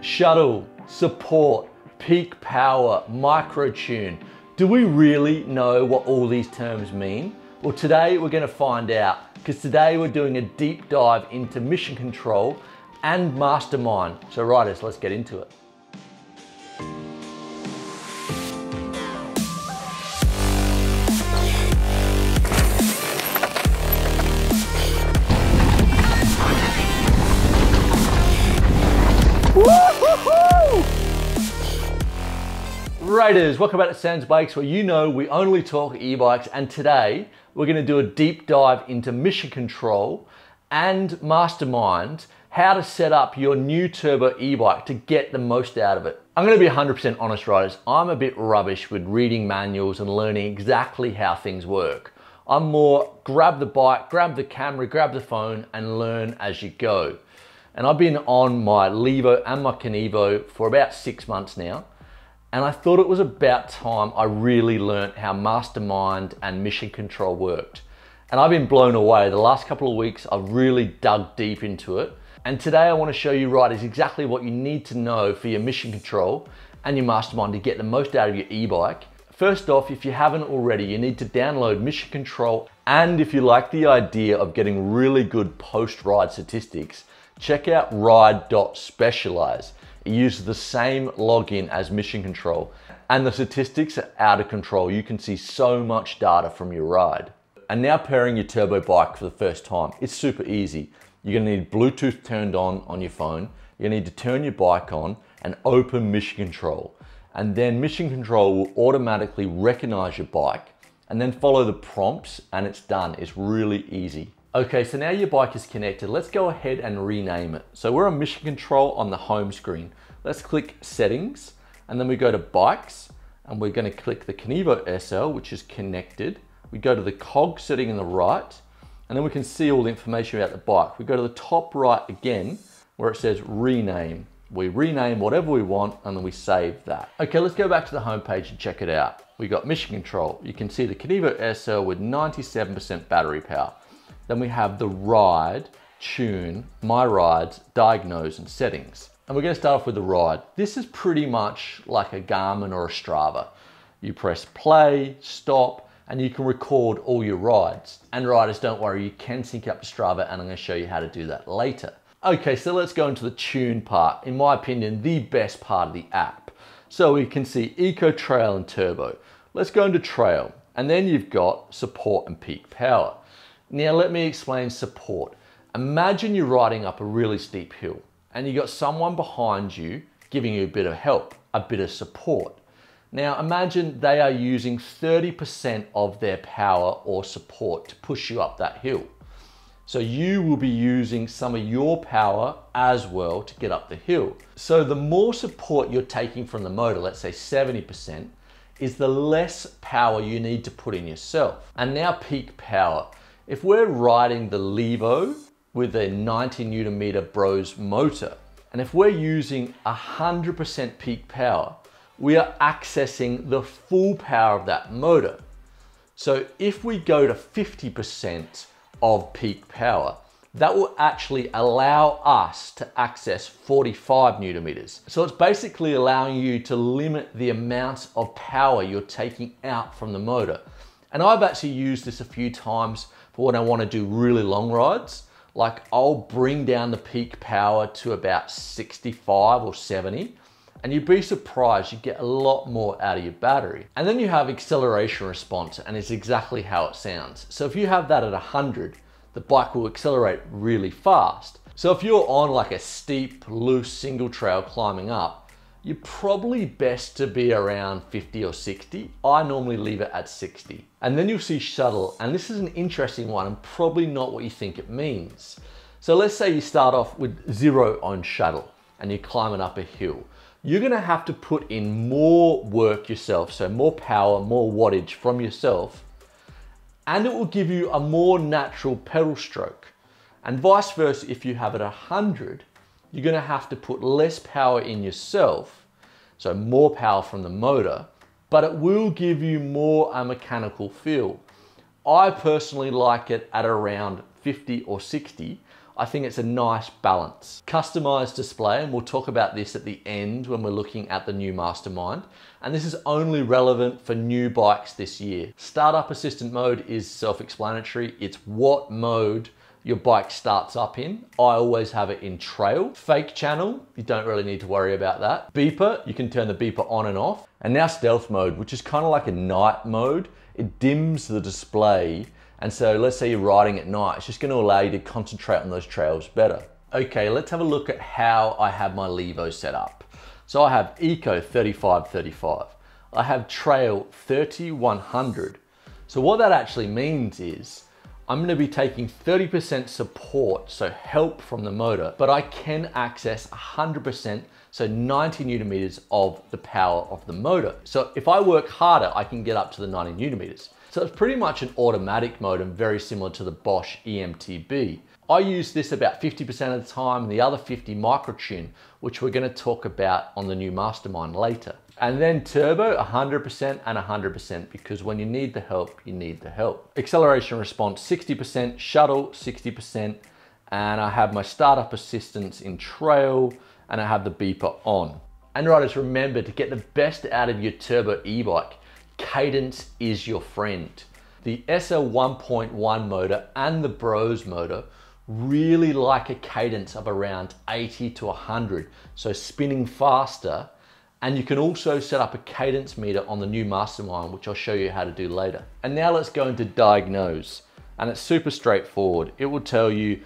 Shuttle, support, peak power, micro tune. Do we really know what all these terms mean? Well, today we're going to find out, because today we're doing a deep dive into mission control and mastermind. So riders, let's get into it. Raiders, welcome back to Sam's Bikes, where you know we only talk e-bikes, and today we're going to do a deep dive into mission control and mastermind, how to set up your new turbo e-bike to get the most out of it. I'm going to be 100% honest, riders, I'm a bit rubbish with reading manuals and learning exactly how things work. I'm more grab the bike, grab the camera, grab the phone and learn as you go. And I've been on my Levo and my Kenevo for about 6 months now. And I thought it was about time I really learned how mastermind and mission control worked. And I've been blown away. The last couple of weeks, I've really dug deep into it. And today I want to show you, riders, exactly what you need to know for your mission control and your mastermind to get the most out of your e-bike. First off, if you haven't already, you need to download mission control. And if you like the idea of getting really good post-ride statistics, check out ride.specialize. It uses the same login as mission control, and the statistics are out of control. You can see so much data from your ride. And now pairing your turbo bike for the first time, it's super easy. You're gonna need Bluetooth turned on your phone. You need to turn your bike on and open mission control. And then mission control will automatically recognize your bike and then follow the prompts, and it's done. It's really easy. Okay, so now your bike is connected. Let's go ahead and rename it. So we're on mission control on the home screen. Let's click settings, and then we go to bikes, and we're gonna click the Kenevo SL, which is connected. We go to the cog setting in the right, and then we can see all the information about the bike. We go to the top right again, where it says rename. We rename whatever we want, and then we save that. Okay, let's go back to the home page and check it out. We got mission control. You can see the Kenevo SL with 97% battery power. Then we have the ride, tune, my rides, diagnose and settings. And we're gonna start off with the ride. This is pretty much like a Garmin or a Strava. You press play, stop, and you can record all your rides. And riders, don't worry, you can sync up to Strava, and I'm gonna show you how to do that later. Okay, so let's go into the tune part. In my opinion, the best part of the app. So we can see Eco, Trail and Turbo. Let's go into Trail, and then you've got support and peak power. Now let me explain support. Imagine you're riding up a really steep hill and you got someone behind you giving you a bit of help, a bit of support. Now imagine they are using 30% of their power or support to push you up that hill. So you will be using some of your power as well to get up the hill. So the more support you're taking from the motor, let's say 70%, is the less power you need to put in yourself. And now peak power. If we're riding the Levo with a 90 Newton meter Bros motor, and if we're using 100% peak power, we are accessing the full power of that motor. So if we go to 50% of peak power, that will actually allow us to access 45 Newton meters. So it's basically allowing you to limit the amount of power you're taking out from the motor. And I've actually used this a few times for when I want to do really long rides. Like I'll bring down the peak power to about 65 or 70, and you'd be surprised you get a lot more out of your battery. And then you have acceleration response, and it's exactly how it sounds. So if you have that at 100, the bike will accelerate really fast. So if you're on like a steep, loose single trail climbing up, you're probably best to be around 50 or 60. I normally leave it at 60. And then you'll see shuttle, and this is an interesting one and probably not what you think it means. So let's say you start off with 0 on shuttle and you're climbing up a hill. You're gonna have to put in more work yourself, so more power, more wattage from yourself, and it will give you a more natural pedal stroke. And vice versa, if you have it 100, you're gonna have to put less power in yourself, so more power from the motor, but it will give you more a mechanical feel. I personally like it at around 50 or 60. I think it's a nice balance. Customized display, and we'll talk about this at the end when we're looking at the new Mastermind. And this is only relevant for new bikes this year. Startup assistant mode is self-explanatory. It's what mode your bike starts up in. I always have it in trail. Fake channel, you don't really need to worry about that. Beeper, you can turn the beeper on and off. And now stealth mode, which is kind of like a night mode. It dims the display. And so let's say you're riding at night, it's just going to allow you to concentrate on those trails better. Okay, let's have a look at how I have my Levo set up. So I have Eco 3535. I have Trail 3100. So what that actually means is I'm going to be taking 30% support, so help from the motor, but I can access 100%, so 90 Newton meters of the power of the motor. So if I work harder, I can get up to the 90 Newton meters. So it's pretty much an automatic mode and very similar to the Bosch e-mtb. I use this about 50% of the time, and the other 50 microtune, which we're going to talk about on the new Mastermind later. And then turbo, 100% and 100%, because when you need the help, you need the help. Acceleration response, 60%, shuttle, 60%, and I have my startup assistance in trail, and I have the beeper on. And riders, remember to get the best out of your turbo e-bike, cadence is your friend. The SL 1.1 motor and the Bros motor really like a cadence of around 80 to 100, so spinning faster. And you can also set up a cadence meter on the new Mastermind, which I'll show you how to do later. And now let's go into diagnose. And it's super straightforward. It will tell you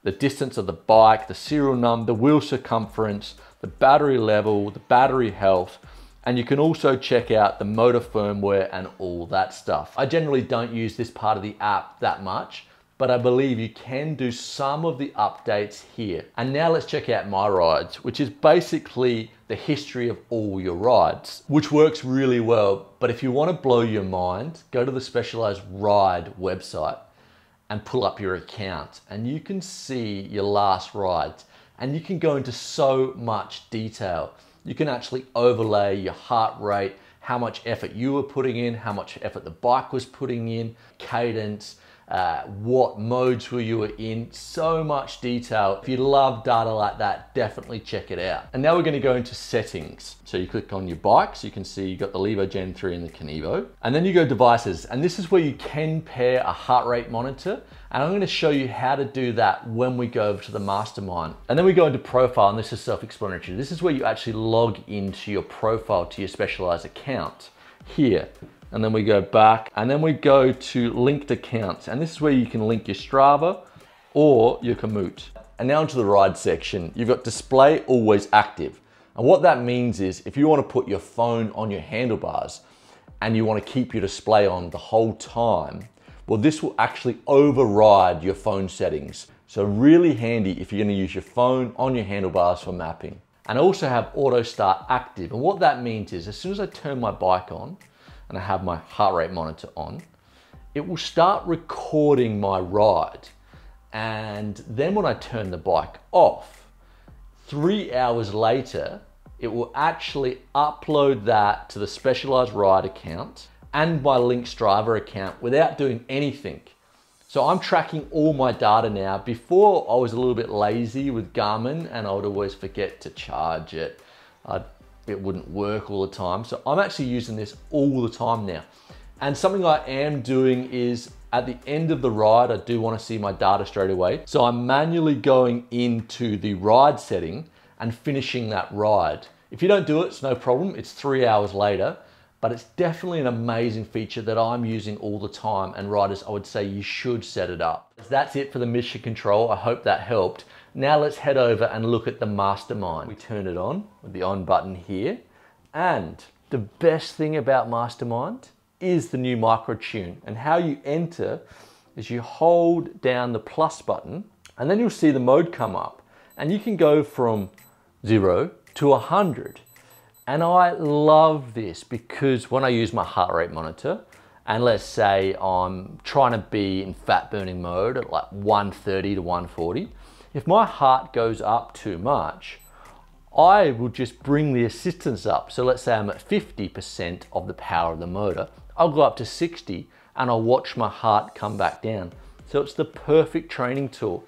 the distance of the bike, the serial number, the wheel circumference, the battery level, the battery health, and you can also check out the motor firmware and all that stuff. I generally don't use this part of the app that much, but I believe you can do some of the updates here. And now let's check out My Rides, which is basically the history of all your rides, which works really well. But if you want to blow your mind, go to the Specialized Ride website and pull up your account, and you can see your last rides, and you can go into so much detail. You can actually overlay your heart rate, how much effort you were putting in, how much effort the bike was putting in, cadence, what modes were you in, so much detail. If you love data like that, definitely check it out. And now we're going to go into settings. So you click on your bike, so you can see you've got the Levo Gen 3 and the Kenevo. And then you go devices, and this is where you can pair a heart rate monitor. And I'm going to show you how to do that when we go over to the Mastermind. And then we go into profile, and this is self-explanatory. This is where you actually log into your profile to your Specialized account here. And then we go back, and then we go to linked accounts. And this is where you can link your Strava or your Komoot. And now into the ride section, you've got display always active. And what that means is if you want to put your phone on your handlebars and you want to keep your display on the whole time, well, this will actually override your phone settings. So really handy if you're going to use your phone on your handlebars for mapping. And I also have auto start active. And what that means is as soon as I turn my bike on and I have my heart rate monitor on, it will start recording my ride. And then when I turn the bike off, 3 hours later, it will actually upload that to the Specialized Ride account and my Link Strava account without doing anything. So I'm tracking all my data now. Before I was a little bit lazy with Garmin and I would always forget to charge it. It wouldn't work all the time. So I'm actually using this all the time now. And something I am doing is at the end of the ride, I do want to see my data straight away. So I'm manually going into the ride setting and finishing that ride. If you don't do it, it's no problem. It's 3 hours later. But it's definitely an amazing feature that I'm using all the time, and riders, I would say you should set it up. That's it for the mission control. I hope that helped. Now let's head over and look at the Mastermind. We turn it on with the on button here. And the best thing about Mastermind is the new microtune, and how you enter is you hold down the plus button and then you'll see the mode come up, and you can go from 0 to 100. And I love this because when I use my heart rate monitor, and let's say I'm trying to be in fat burning mode at like 130 to 140, if my heart goes up too much, I will just bring the assistance up. So let's say I'm at 50% of the power of the motor, I'll go up to 60 and I'll watch my heart come back down. So it's the perfect training tool.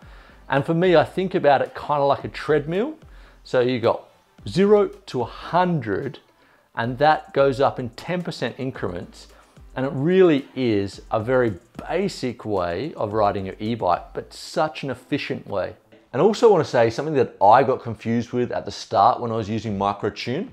And for me, I think about it kind of like a treadmill. So you got 0 to 100, and that goes up in 10% increments. And it really is a very basic way of riding your e-bike, but such an efficient way. And I also want to say something that I got confused with at the start when I was using microtune.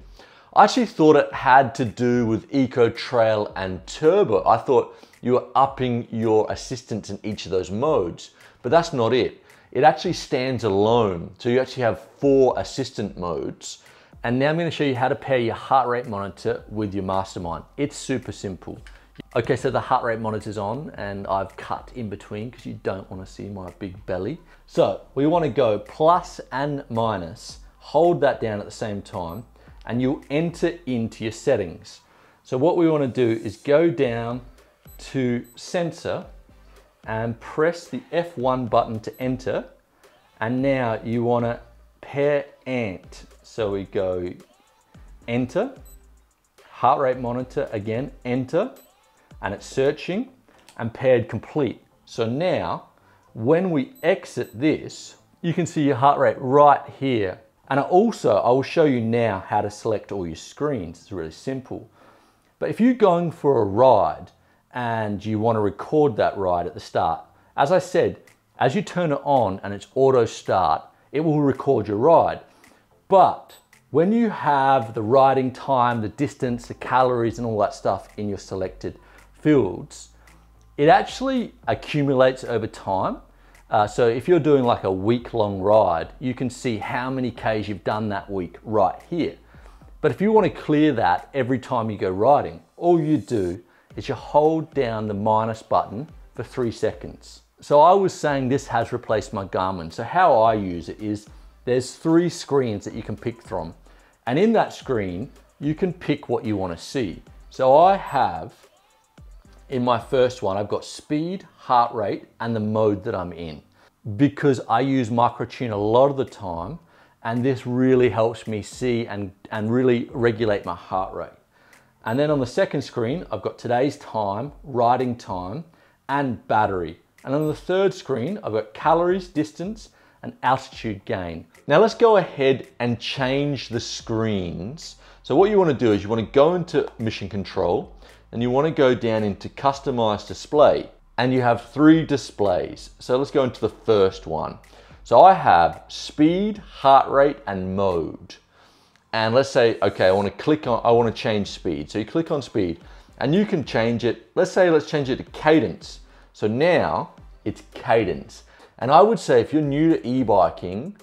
I actually thought it had to do with Eco Trail and Turbo. I thought you were upping your assistance in each of those modes, but that's not it. It actually stands alone. So you actually have 4 assistant modes. And now I'm going to show you how to pair your heart rate monitor with your Mastermind. It's super simple. Okay, so the heart rate monitor's on and I've cut in between because you don't want to see my big belly. So we want to go plus and minus, hold that down at the same time, and you'll enter into your settings. So what we want to do is go down to sensor and press the F1 button to enter. And now you want to pair ant. So we go enter, heart rate monitor again, enter, and it's searching and paired complete. So now when we exit this, you can see your heart rate right here. And I will show you now how to select all your screens. It's really simple. But if you're going for a ride and you want to record that ride at the start, as I said, as you turn it on and it's auto start, it will record your ride. But when you have the riding time, the distance, the calories and all that stuff in your selected fields, it actually accumulates over time. So if you're doing like a week-long ride, you can see how many Ks you've done that week right here. But if you want to clear that every time you go riding, all you do is you hold down the minus button for 3 seconds. So I was saying this has replaced my Garmin. So how I use it is there's 3 screens that you can pick from. And in that screen, you can pick what you want to see. So I have, in my first one, I've got speed, heart rate, and the mode that I'm in. Because I use microtune a lot of the time, and this really helps me see and really regulate my heart rate. And then on the second screen, I've got today's time, riding time, and battery. And on the third screen, I've got calories, distance, and altitude gain. Now let's go ahead and change the screens. So what you want to do is you want to go into mission control, and you want to go down into customize display, and you have 3 displays. So let's go into the first one. So I have speed, heart rate, and mode. And let's say, okay, I want to change speed. So you click on speed and you can change it. Let's change it to cadence. So now it's cadence. And I would say if you're new to e-biking,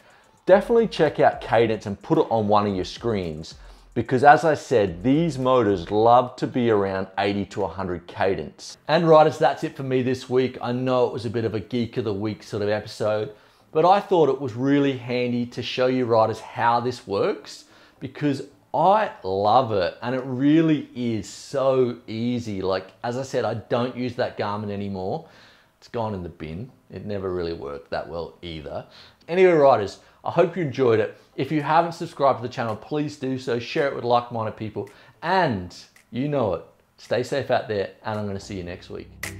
definitely check out cadence and put it on one of your screens. Because as I said, these motors love to be around 80 to 100 cadence. And riders, that's it for me this week. I know it was a bit of a geek of the week sort of episode, but I thought it was really handy to show you riders how this works because I love it and it really is so easy. Like, as I said, I don't use that Garmin anymore. It's gone in the bin. It never really worked that well either. Anyway, riders, I hope you enjoyed it. If you haven't subscribed to the channel, please do so. Share it with like-minded people. And you know it. Stay safe out there, and I'm going to see you next week.